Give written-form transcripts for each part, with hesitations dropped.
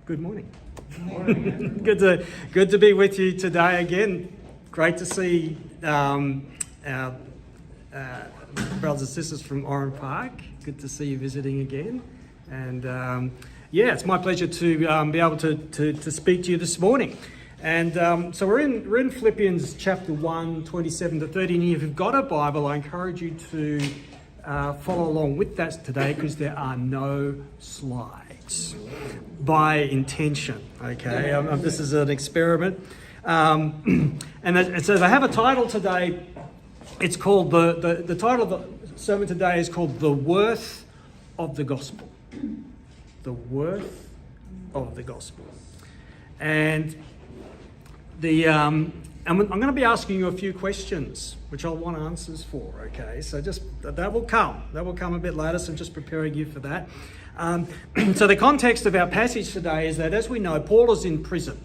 Good morning. Good to be with you today again. Great to see our brothers and sisters from Oran Park. Good to see you visiting again. And it's my pleasure to be able to speak to you this morning. And so we're in Philippians chapter 1, 27 to 30. And if you've got a Bible, I encourage you to follow along with that today, because there are no slides by intention. Okay, this is an experiment. And so they have a title today. It's called the title of the sermon today is called "The Worth of the Gospel." The worth of the gospel. And I'm going to be asking you a few questions, which I'll want answers for. Okay, so just that will come a bit later. So I'm just preparing you for that. So the context of our passage today is that, as we know, Paul is in prison,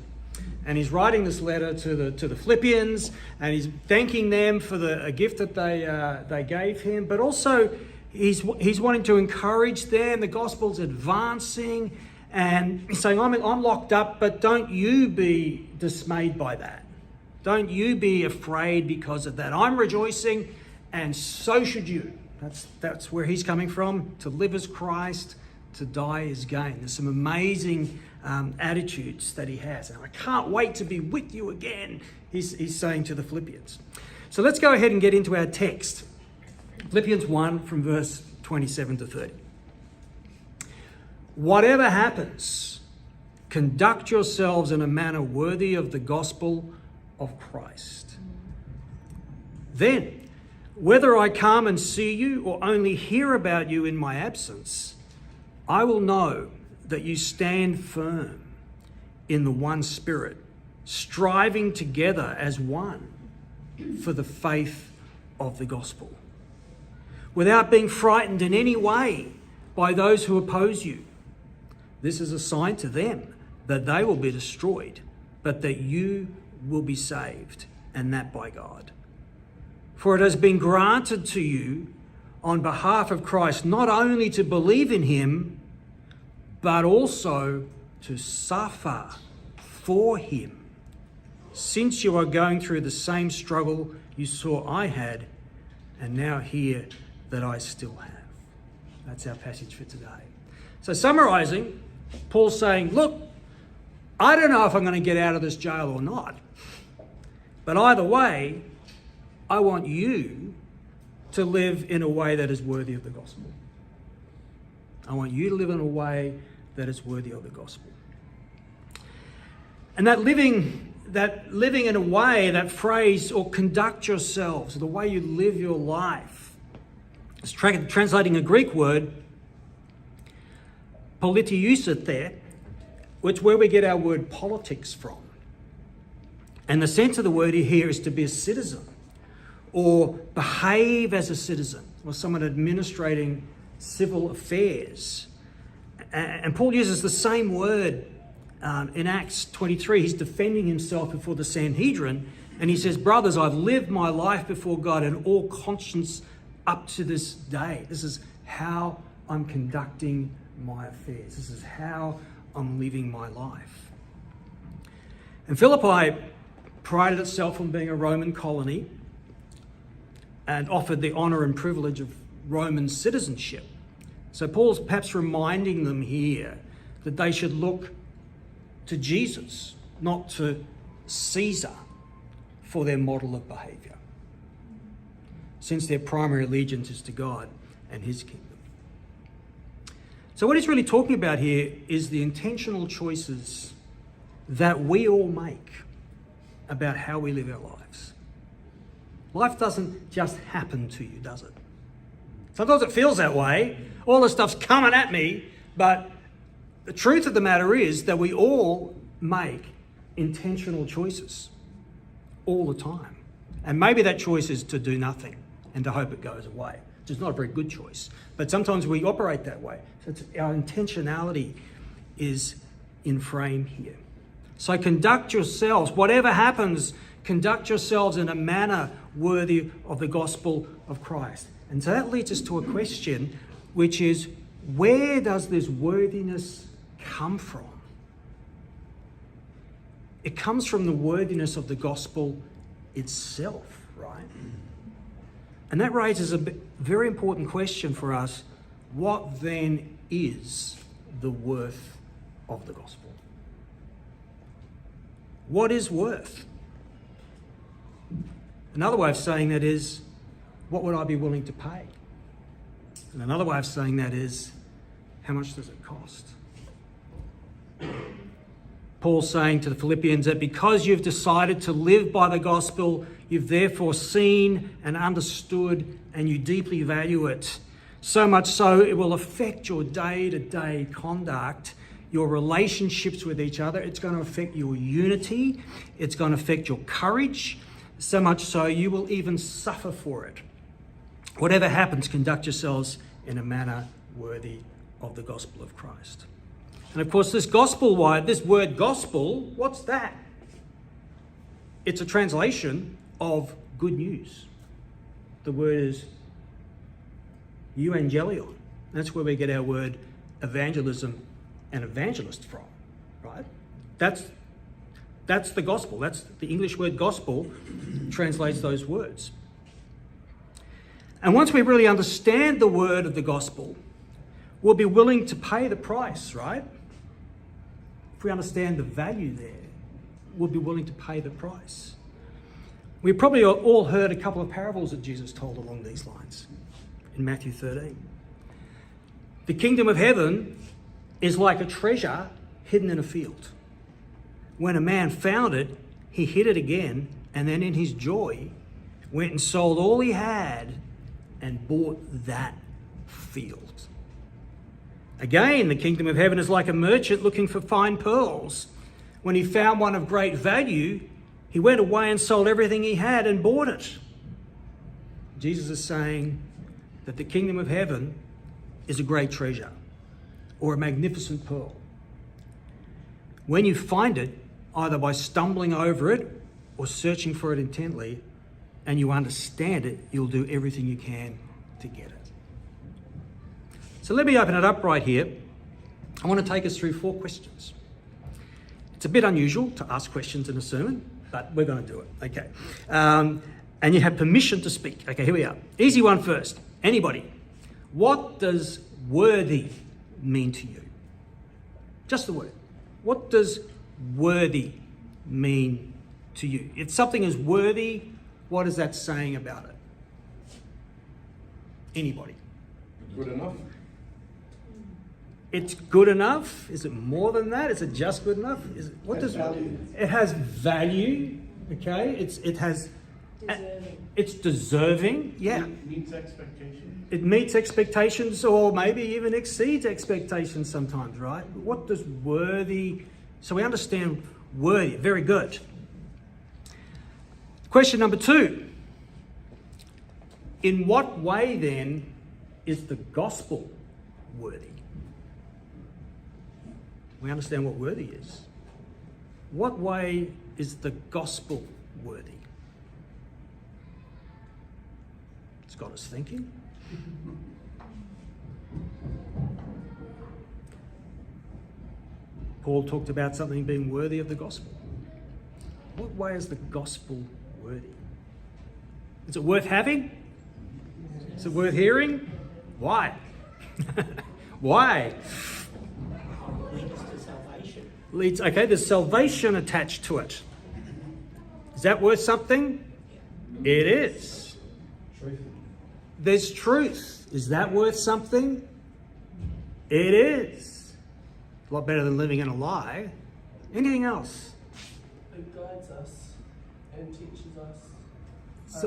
and he's writing this letter to the Philippians, and he's thanking them for a gift that they gave him, but also he's wanting to encourage them. The gospel's advancing, and he's saying, I'm locked up, but don't you be dismayed by that. Don't you be afraid because of that. I'm rejoicing, and so should you. That's where he's coming from. To live as Christ, to die is gain. There's some amazing attitudes that he has. And I can't wait to be with you again, he's saying to the Philippians. So let's go ahead and get into our text. Philippians 1 from verse 27 to 30. Whatever happens, conduct yourselves in a manner worthy of the gospel of Christ. Then, whether I come and see you or only hear about you in my absence, I will know that you stand firm in the one Spirit, striving together as one for the faith of the gospel, without being frightened in any way by those who oppose you. This is a sign to them that they will be destroyed, but that you will be saved, and that by God. For it has been granted to you on behalf of Christ not only to believe in him, but also to suffer for him, since you are going through the same struggle you saw I had, and now hear that I still have. That's our passage for today. So summarising, Paul's saying, look, I don't know if I'm going to get out of this jail or not, but either way, I want you to live in a way that is worthy of the gospel. I want you to live in a way that is worthy of the gospel. And that living in a way, that phrase, or conduct yourselves, the way you live your life, is translating a Greek word, politiousethe, which is where we get our word politics from. And the sense of the word here is to be a citizen, or behave as a citizen, or someone administrating civil affairs. And Paul uses the same word in Acts 23. He's defending himself before the Sanhedrin, and he says, brothers, I've lived my life before God in all conscience up to this day. This is how I'm conducting my affairs. This is how I'm living my life. And Philippi prided itself on being a Roman colony and offered the honour and privilege of Roman citizenship. So Paul's perhaps reminding them here that they should look to Jesus, not to Caesar, for their model of behaviour, since their primary allegiance is to God and his kingdom. So what he's really talking about here is the intentional choices that we all make about how we live our lives. Life doesn't just happen to you, does it? Sometimes it feels that way. All this stuff's coming at me, but the truth of the matter is that we all make intentional choices all the time. And maybe that choice is to do nothing and to hope it goes away, which is not a very good choice. But sometimes we operate that way. So our intentionality is in frame here. So conduct yourselves, whatever happens, conduct yourselves in a manner worthy of the gospel of Christ. And so that leads us to a question, which is, where does this worthiness come from? It comes from the worthiness of the gospel itself, right? And that raises a very important question for us. What then is the worth of the gospel? What is worth? Another way of saying that is, what would I be willing to pay? And another way of saying that is, how much does it cost? Paul's saying to the Philippians that because you've decided to live by the gospel, you've therefore seen and understood and you deeply value it. So much so it will affect your day-to-day conduct, your relationships with each other. It's going to affect your unity. It's going to affect your courage. So much so you will even suffer for it. Whatever happens, conduct yourselves in a manner worthy of the gospel of Christ. And of course, this word gospel, what's that? It's a translation of good news. The word is euangelion. That's where we get our word evangelism and evangelist from, right? That's the gospel. That's the English word gospel translates those words. And once we really understand the word of the gospel, we'll be willing to pay the price, right? If we understand the value there, we'll be willing to pay the price. We probably all heard a couple of parables that Jesus told along these lines in Matthew 13. The kingdom of heaven is like a treasure hidden in a field. When a man found it, he hid it again, and then in his joy went and sold all he had and bought that field. Again, the kingdom of heaven is like a merchant looking for fine pearls. When he found one of great value, he went away and sold everything he had and bought it. Jesus is saying that the kingdom of heaven is a great treasure or a magnificent pearl. When you find it, either by stumbling over it or searching for it intently, and you understand it, you'll do everything you can to get it. So let me open it up right here. I want to take us through 4 questions. It's a bit unusual to ask questions in a sermon, but we're going to do it. Okay. And you have permission to speak. Okay, here we are. Easy one first. Anybody? What does worthy mean to you? Just the word. What does worthy mean to you? If something is worthy, what is that saying about it? Anybody? Good enough. It's good enough? Is it more than that? Is it just good enough? What does value? It has value. Okay, it has. Deserving. It's deserving. Yeah. It meets expectations. It meets expectations, or maybe even exceeds expectations sometimes. Right? What does worthy? So we understand worthy. Very good. Question number 2. In what way then is the gospel worthy? We understand what worthy is. What way is the gospel worthy? It's got us thinking. Paul talked about something being worthy of the gospel. What way is the gospel worthy? Is it worth having? Is it worth hearing? Why? Why? Leads to salvation. Okay, there's salvation attached to it. Is that worth something? It is. Truth. There's truth. Is that worth something? It is. A lot better than living in a lie. Anything else? It guides us and teaches us.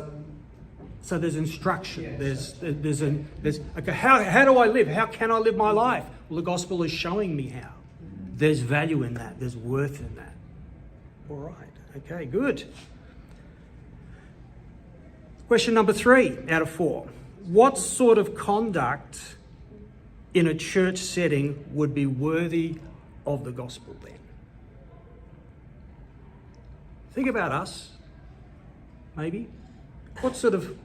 So there's instruction. Yes. There's okay. How do I live? How can I live my life? Well, the gospel is showing me how. There's value in that. There's worth in that. All right. Okay. Good. Question number 3 out of 4. What sort of conduct in a church setting would be worthy of the gospel then? Think about us, maybe. What sort of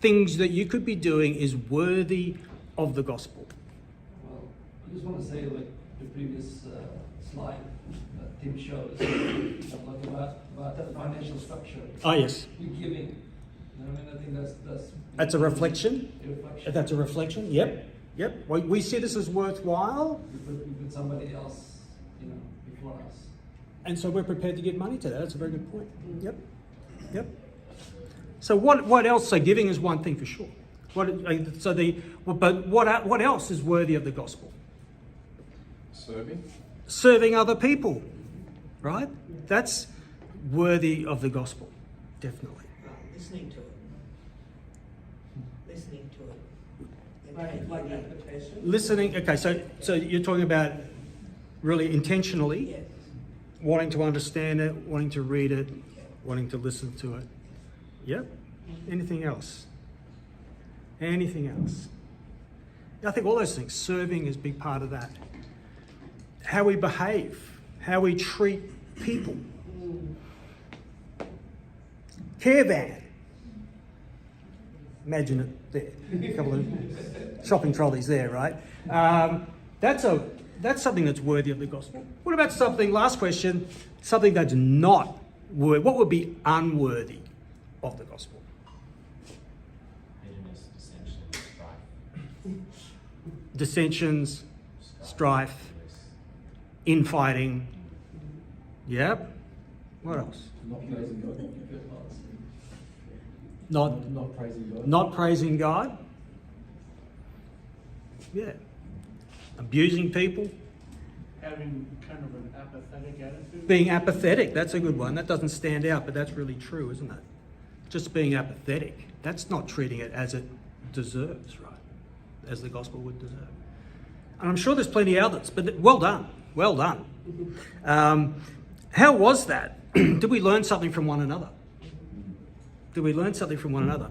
things that you could be doing is worthy of the gospel? Well, I just want to say, like, the previous slide that Tim showed us, about the financial structure. Oh, yes. We're giving. I mean, I think That's a reflection. a reflection. That's a reflection. Yep. Yep. We see this as worthwhile, We put somebody else, before us. and so we're prepared to give money to that. That's a very good point. Yep. Yep. So what else? So giving is one thing for sure. What else is worthy of the gospel? Serving. Serving other people, right? That's worthy of the gospel, definitely. Listening to it. Listening to it. Like application. Listening. Okay, so you're talking about really intentionally Yes. wanting to understand it, wanting to read it, wanting to listen to it. Yep. Anything else? Anything else? I think all those things. Serving is a big part of that. How we behave, how we treat people. Caravan. Imagine it there. A couple of shopping trolleys there, right? That's something that's worthy of the gospel. What about something, last question, something that's not worthy? What would be unworthy of the gospel? Bitterness, dissension, strife. Dissensions, strife, infighting. Yep. What else? Not praising God. Not praising God. not praising God. Yeah. Abusing people. Having kind of an apathetic attitude. Being apathetic. That's a good one. That doesn't stand out, but that's really true, isn't it? Just being apathetic. That's not treating it as it deserves, right? As the gospel would deserve. And I'm sure there's plenty others, but well done. Well done. How was that? Did we learn something from one another? Did we learn something from one another?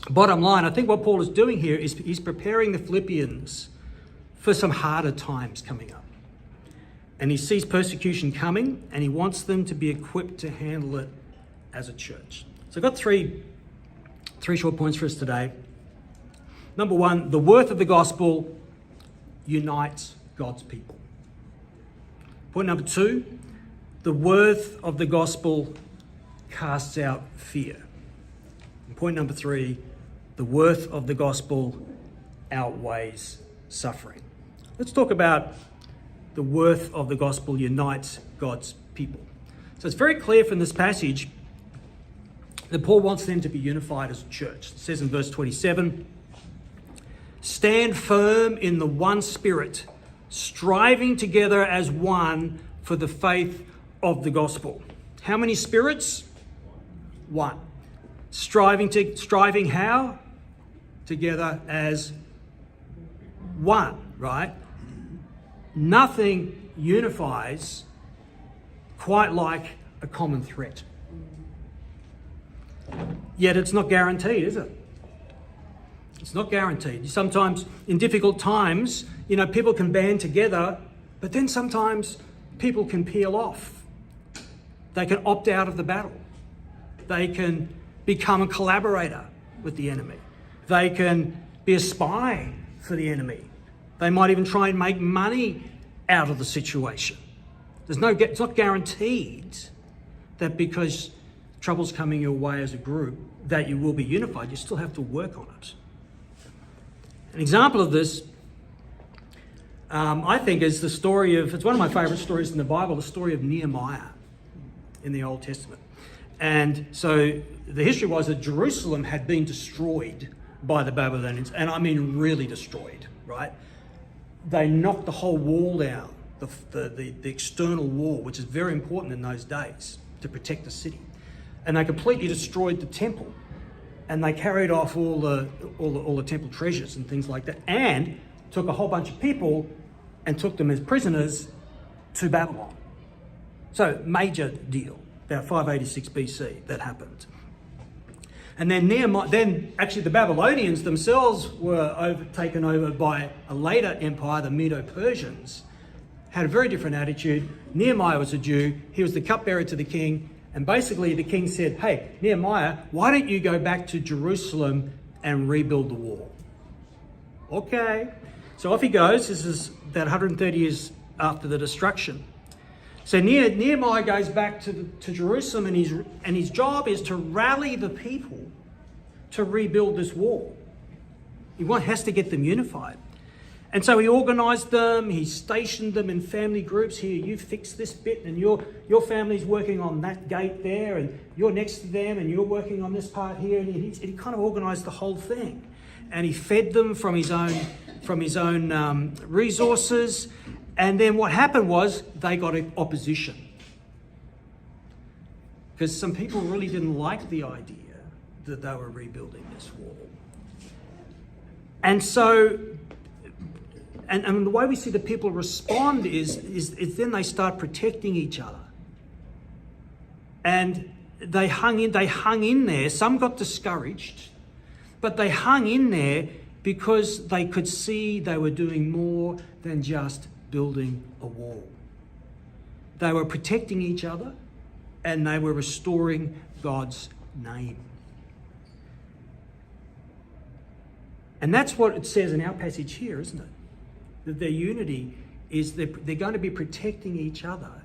Bottom line, I think what Paul is doing here is he's preparing the Philippians for some harder times coming up. And he sees persecution coming, and he wants them to be equipped to handle it as a church. So I've got three short points for us today. Number one, the worth of the gospel unites God's people. Point number two, the worth of the gospel casts out fear. And point number three, the worth of the gospel outweighs suffering. Let's talk about the worth of the gospel unites God's people. So it's very clear from this passage that Paul wants them to be unified as a church. It says in verse 27, stand firm in the one spirit, striving together as one for the faith of the gospel. How many spirits? One. Striving how? Together as one, right? Nothing unifies quite like a common threat. Yet it's not guaranteed, is it? It's not guaranteed. Sometimes in difficult times, people can band together, but then sometimes people can peel off. They can opt out of the battle. They can become a collaborator with the enemy. They can be a spy for the enemy. They might even try and make money out of the situation. It's not guaranteed that because trouble's coming your way as a group that you will be unified. You still have to work on it. An example of this, I think, is the story of, it's one of my favourite stories in the Bible, the story of Nehemiah in the Old Testament. And so the history was that Jerusalem had been destroyed by the Babylonians, and I mean really destroyed, right? They knocked the whole wall down, the external wall, which is very important in those days to protect the city. And they completely destroyed the temple, and they carried off all the temple treasures and things like that, and took a whole bunch of people and took them as prisoners to Babylon. So major deal, about 586 BC that happened. And then actually the Babylonians themselves were taken over by a later empire, the Medo-Persians, had a very different attitude. Nehemiah was a Jew, he was the cupbearer to the king, and basically the king said, hey, Nehemiah, why don't you go back to Jerusalem and rebuild the wall? Okay. So off he goes. This is about 130 years after the destruction. So Nehemiah goes back to Jerusalem, and his job is to rally the people to rebuild this wall. He has to get them unified. And so he organised them, he stationed them in family groups. Here, you fix this bit, and your family's working on that gate there, and you're next to them, and you're working on this part here. And he kind of organised the whole thing. And he fed them from his own resources. And then what happened was they got opposition. Because some people really didn't like the idea that they were rebuilding this wall. And so, and the way we see the people respond is then they start protecting each other. And they hung in there. Some got discouraged, but they hung in there because they could see they were doing more than just building a wall. They were protecting each other, and they were restoring God's name. And that's what it says in our passage here, isn't it? That their unity is they're going to be protecting each other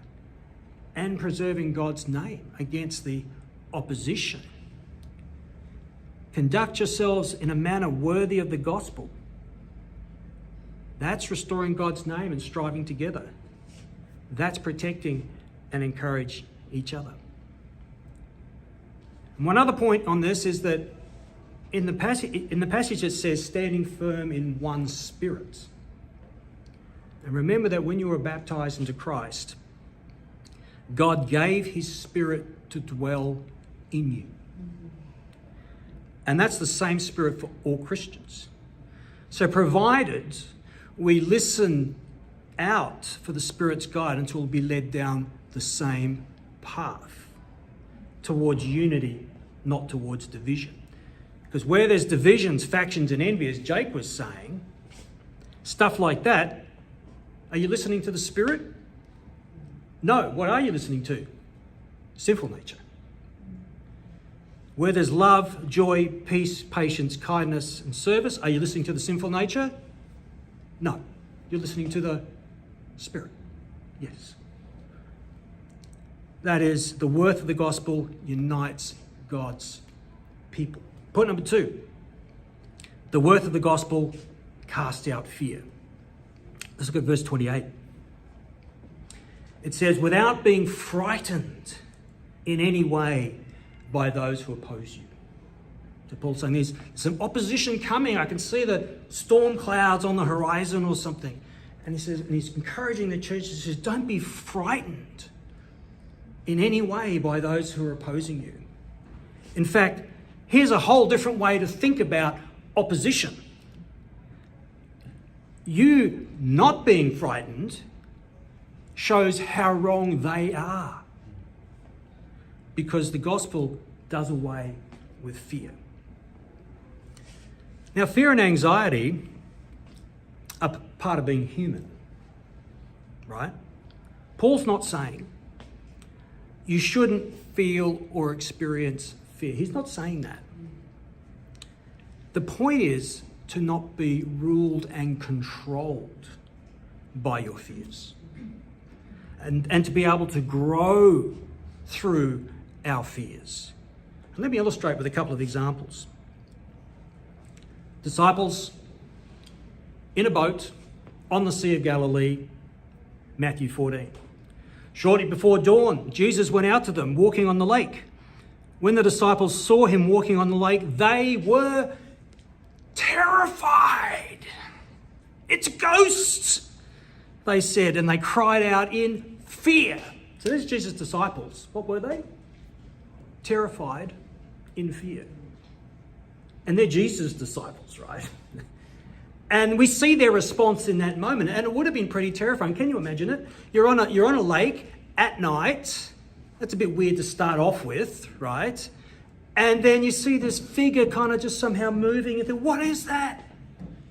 and preserving God's name against the opposition. Conduct yourselves in a manner worthy of the gospel. That's restoring God's name and striving together. That's protecting and encourage each other. And one other point on this is that in the passage it says standing firm in one spirit. And remember that when you were baptized into Christ, God gave his Spirit to dwell in you. And that's the same Spirit for all Christians. So provided we listen out for the Spirit's guidance, we'll be led down the same path towards unity, not towards division. Because where there's divisions, factions and envy, as Jake was saying, stuff like that, are you listening to the Spirit? No. What are you listening to? Sinful nature. Where there's love, joy, peace, patience, kindness and service, are you listening to the sinful nature? No. You're listening to the Spirit. Yes. That is, the worth of the gospel unites God's people. Point number 2. The worth of the gospel casts out fear. Let's look at verse 28. It says, without being frightened in any way by those who oppose you. So Paul's saying there's some opposition coming. I can see the storm clouds on the horizon or something. And he says, and he's encouraging the church. He says, don't be frightened in any way by those who are opposing you. In fact, here's a whole different way to think about opposition. You not being frightened shows how wrong they are, because the gospel does away with fear. Now, fear and anxiety are part of being human, right? Paul's not saying you shouldn't feel or experience fear. He's not saying that. The point is to not be ruled and controlled by your fears, and to be able to grow through our fears. And let me illustrate with a couple of examples. Disciples in a boat on the Sea of Galilee, Matthew 14. Shortly before dawn, Jesus went out to them walking on the lake. When the disciples saw him walking on the lake, they were terrified. It's a ghost, they said, and they cried out in fear. So there's Jesus' disciples. What were they? Terrified in fear. And they're Jesus' disciples, right? And we see their response in that moment, and it would have been pretty terrifying. Can you imagine it? You're on a lake at night. That's a bit weird to start off with, right? And then you see this figure kind of just somehow moving. You think, what is that?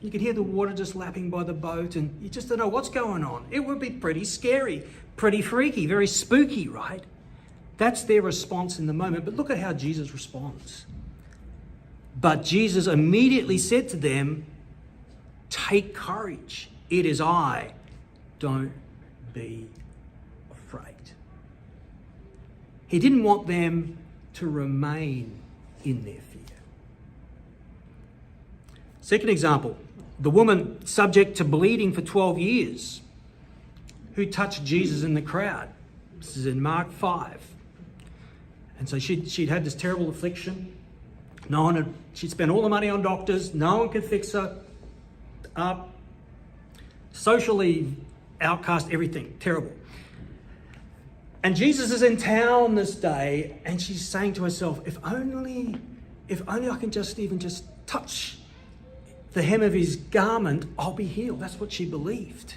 You can hear the water just lapping by the boat, and you just don't know what's going on. It would be pretty scary, pretty freaky, very spooky, right? That's their response in the moment. But look at how Jesus responds. But Jesus immediately said to them, take courage. It is I. Don't be afraid. He didn't want them to remain in their fear. Second example, the woman subject to bleeding for 12 years who touched Jesus in the crowd. This is in Mark 5. And so she'd had this terrible affliction. She'd spent all the money on doctors. No one could fix her up. Socially outcast, everything. Terrible. And Jesus is in town this day, and she's saying to herself, if only I can just touch the hem of his garment, I'll be healed. That's what she believed.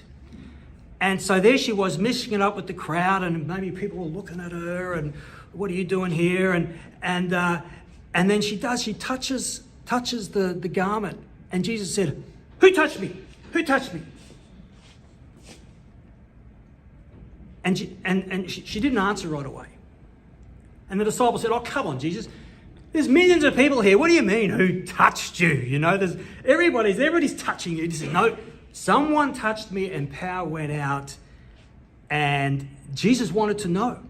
And so there she was, mixing it up with the crowd, and maybe people were looking at her, and what are you doing here? And then she touches the garment, and Jesus said, "Who touched me? Who touched me?" And she didn't answer right away. And the disciples said, "Oh, come on, Jesus. There's millions of people here. What do you mean, who touched you? You know, everybody's touching you." He said, "No, someone touched me," and power went out. And Jesus wanted to know.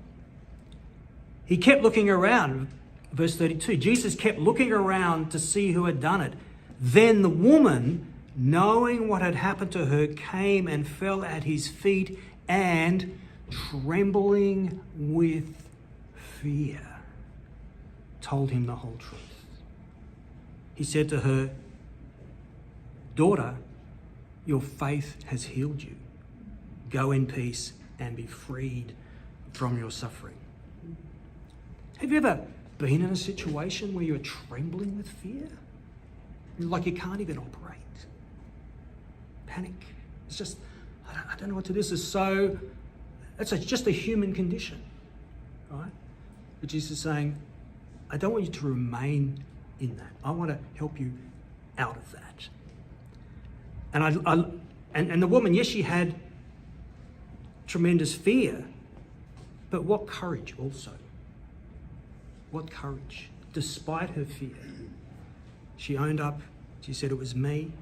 He kept looking around. Verse 32, Jesus kept looking around to see who had done it. Then the woman, knowing what had happened to her, came and fell at his feet and, trembling with fear, told him the whole truth. He said to her, "Daughter, your faith has healed you. Go in peace and be freed from your suffering." Have you ever been in a situation where you're trembling with fear? Like you can't even operate. Panic. It's just, I don't know what to do. It's just a human condition, right? But Jesus is saying, I don't want you to remain in that. I want to help you out of that. And the woman, yes, she had tremendous fear, but what courage also. What courage. Despite her fear, she owned up. She said, "It was me,"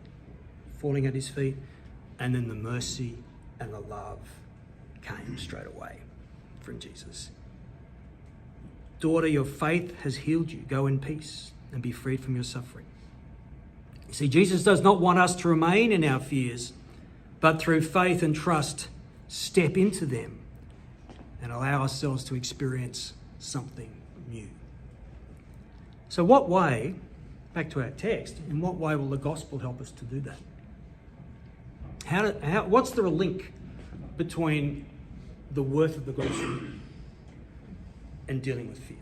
falling at his feet. And then the mercy and the love came straight away from Jesus. "Daughter, your faith has healed you. Go in peace and be freed from your suffering." You see, Jesus does not want us to remain in our fears, but through faith and trust, step into them and allow ourselves to experience something new. So what way, back to our text, in what way will the gospel help us to do that? What's the link between the worth of the gospel and dealing with fear?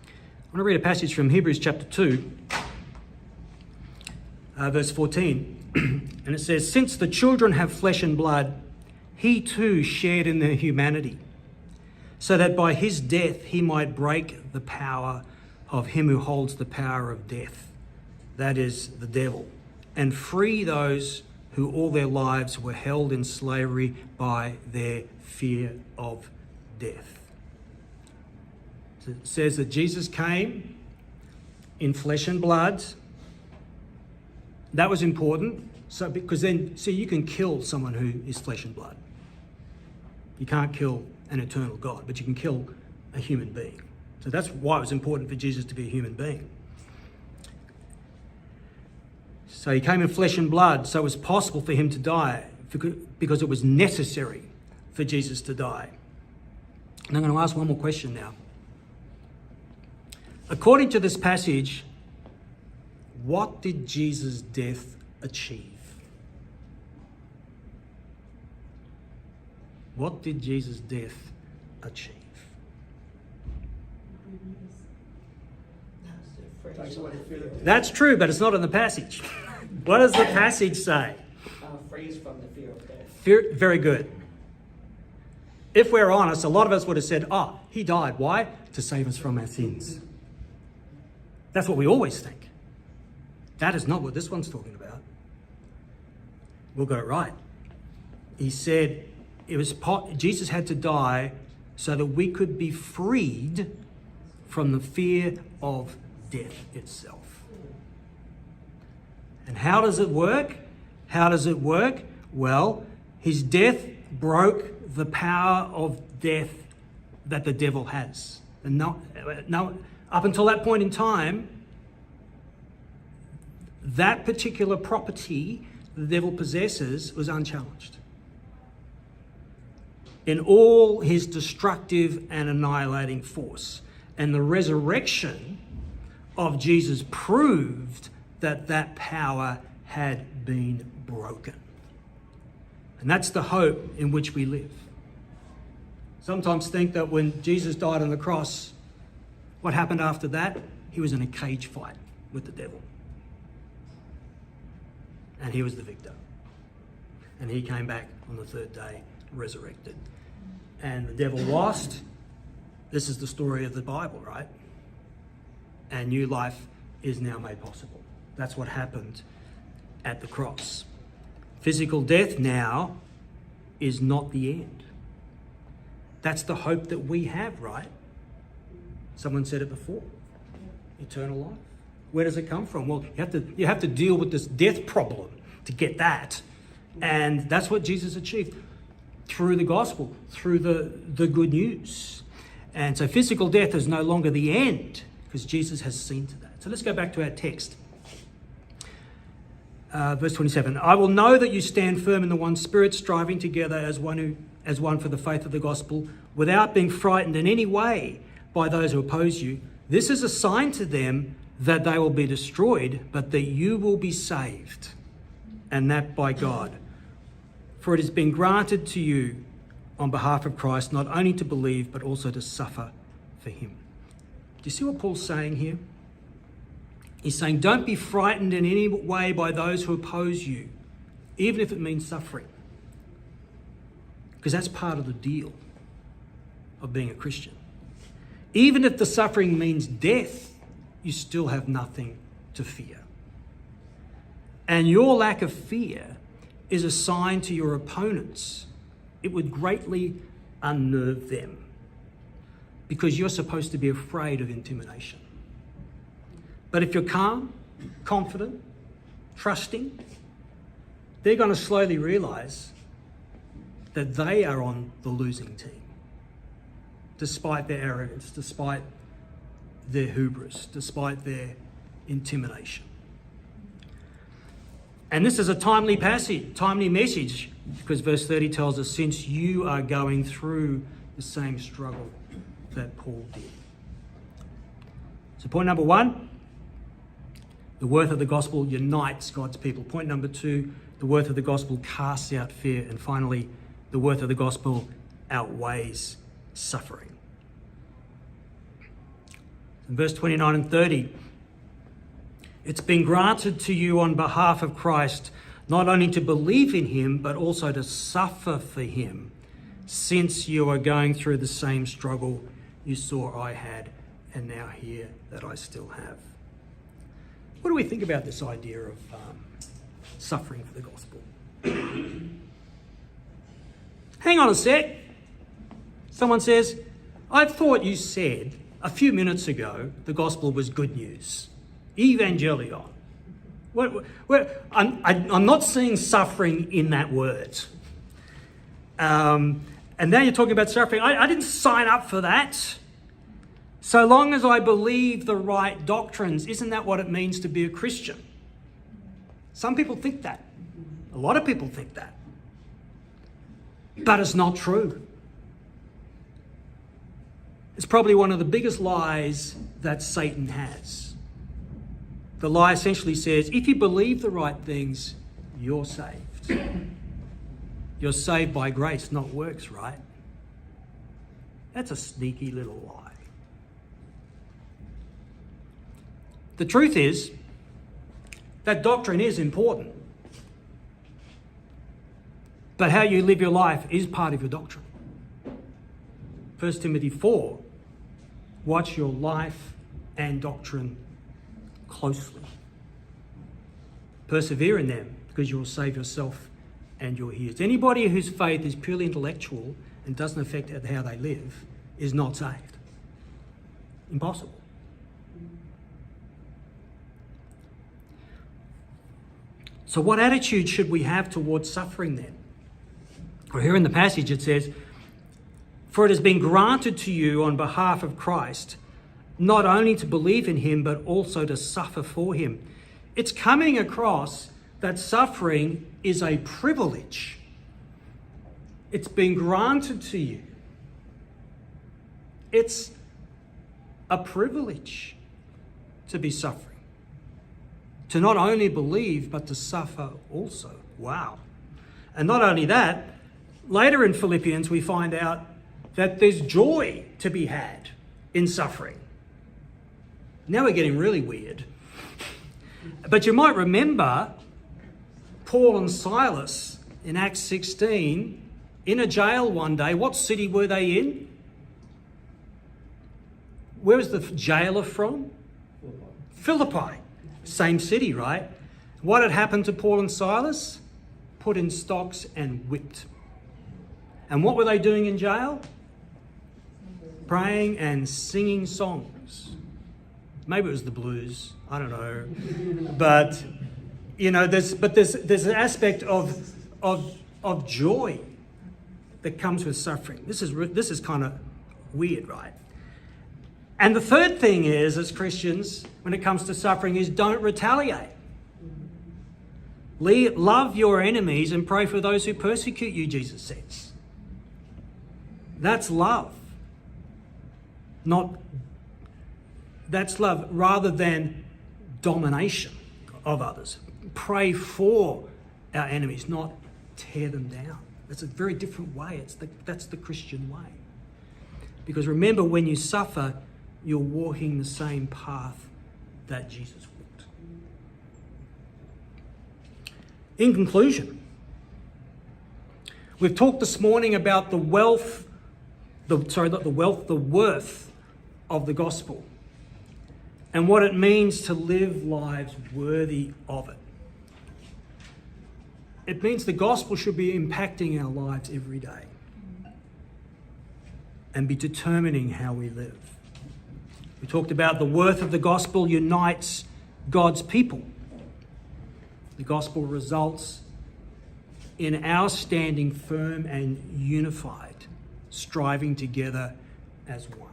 I want to read a passage from Hebrews chapter 2, verse 14. And it says, "Since the children have flesh and blood, he too shared in their humanity, so that by his death he might break the power of him who holds the power of death, that is, the devil, and free those who all their lives were held in slavery by their fear of death." So it says that Jesus came in flesh and blood. That was important, because then, see, you can kill someone who is flesh and blood. You can't kill an eternal God, but you can kill a human being. So that's why it was important for Jesus to be a human being. So he came in flesh and blood, so it was possible for him to die, because it was necessary for Jesus to die. And I'm going to ask one more question now. According to this passage, what did Jesus' death achieve? What did Jesus' death achieve? Takes away fear of death. That's true, but it's not in the passage. What does the passage say? Freeze from the fear of death. Fear, very good. If we're honest, a lot of us would have said, "Oh, he died. Why? To save us from our sins." That's what we always think. That is not what this one's talking about. We'll get it right. He said Jesus had to die so that we could be freed from the fear of death itself. And how does it work? How does it work? Well, His death broke the power of death that the devil has. And no, up until that point in time, that particular property the devil possesses was unchallenged. In all his destructive and annihilating force. And the resurrection of Jesus proved that that power had been broken. And that's the hope in which we live. Sometimes think that when Jesus died on the cross, what happened after that? He was in a cage fight with the devil. And he was the victor. And he came back on the third day, resurrected. And the devil lost. This is the story of the Bible, right? And new life is now made possible. That's what happened at the cross. Physical death now is not the end. That's the hope that we have, right? Someone said it before. Eternal life. Where does it come from? Well, you have to deal with this death problem to get that. And that's what Jesus achieved through the gospel, through the good news. And so physical death is no longer the end because Jesus has seen to that. So let's go back to our text. Verse 27. I will know that you stand firm in the one Spirit, striving together as one for the faith of the gospel, without being frightened in any way by those who oppose you. This is a sign to them that they will be destroyed, but that you will be saved, and that by God. For it has been granted to you on behalf of Christ, not only to believe, but also to suffer for him. Do you see what Paul's saying here? He's saying, don't be frightened in any way by those who oppose you, even if it means suffering. Because that's part of the deal of being a Christian. Even if the suffering means death, you still have nothing to fear. And your lack of fear is a sign to your opponents. It would greatly unnerve them because you're supposed to be afraid of intimidation. But if you're calm, confident, trusting, they're going to slowly realize that they are on the losing team, despite their arrogance, despite their hubris, despite their intimidation. And this is a timely message, because verse 30 tells us, since you are going through the same struggle that Paul did. So point number one, the worth of the gospel unites God's people. Point number two, the worth of the gospel casts out fear. And finally, the worth of the gospel outweighs suffering. In verse 29 and 30, it's been granted to you on behalf of Christ, not only to believe in him, but also to suffer for him, since you are going through the same struggle you saw I had, and now hear that I still have. What do we think about this idea of suffering for the gospel? Hang on a sec. Someone says, I thought you said a few minutes ago the gospel was good news. Evangelion. I'm not seeing suffering in that word. And now you're talking about suffering. I didn't sign up for that. So long as I believe the right doctrines, isn't that what it means to be a Christian? Some people think that. A lot of people think that. But it's not true. It's probably one of the biggest lies that Satan has. The lie essentially says, if you believe the right things, you're saved. You're saved by grace, not works, right? That's a sneaky little lie. The truth is, that doctrine is important. But how you live your life is part of your doctrine. 1 Timothy 4, watch your life and doctrine closely. Persevere in them, because you will save yourself and your hearers. Anybody whose faith is purely intellectual and doesn't affect how they live is not saved. Impossible. So what attitude should we have towards suffering then? Or here in the passage it says, "For it has been granted to you on behalf of Christ, not only to believe in him, but also to suffer for him." It's coming across that suffering is a privilege. It's been granted to you. It's a privilege to be suffering. To not only believe, but to suffer also. Wow. And not only that, later in Philippians we find out that there's joy to be had in suffering. Now we're getting really weird. But you might remember Paul and Silas in Acts 16 in a jail one day. What city were they in? Where was the jailer from? Philippi. Same city, right? What had happened to Paul and Silas? Put in stocks and whipped. And what were they doing in jail? Praying and singing songs. Maybe it was the blues. I don't know. But, you know, there's an aspect of joy that comes with suffering. This is kind of weird, right? And the third thing is, as Christians, when it comes to suffering, is don't retaliate. Love your enemies and pray for those who persecute you, Jesus says. That's love. That's love rather than domination of others. Pray for our enemies, not tear them down. That's a very different way. That's the Christian way. Because remember, when you suffer, you're walking the same path that Jesus walked. In conclusion, we've talked this morning about the worth of the gospel and what it means to live lives worthy of it. It means the gospel should be impacting our lives every day and be determining how we live. We talked about the worth of the gospel unites God's people. The gospel results in our standing firm and unified, striving together as one.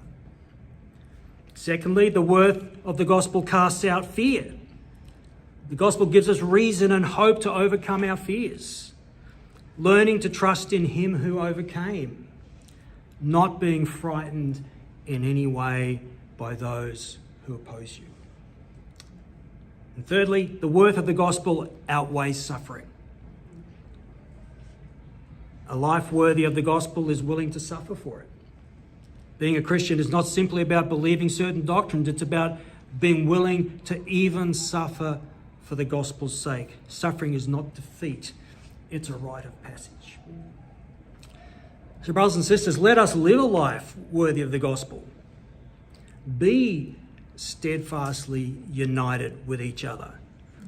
Secondly, the worth of the gospel casts out fear. The gospel gives us reason and hope to overcome our fears, learning to trust in him who overcame, not being frightened in any way by those who oppose you. And thirdly, the worth of the gospel outweighs suffering. A life worthy of the gospel is willing to suffer for it. Being a Christian is not simply about believing certain doctrines, it's about being willing to even suffer for the gospel's sake. Suffering is not defeat, it's a rite of passage. So, brothers and sisters, let us live a life worthy of the gospel. Be steadfastly united with each other.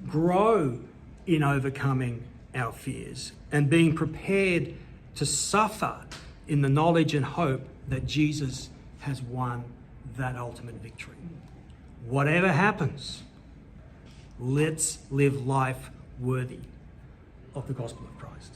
Grow in overcoming our fears and being prepared to suffer in the knowledge and hope that Jesus has won that ultimate victory. Whatever happens, let's live life worthy of the gospel of Christ.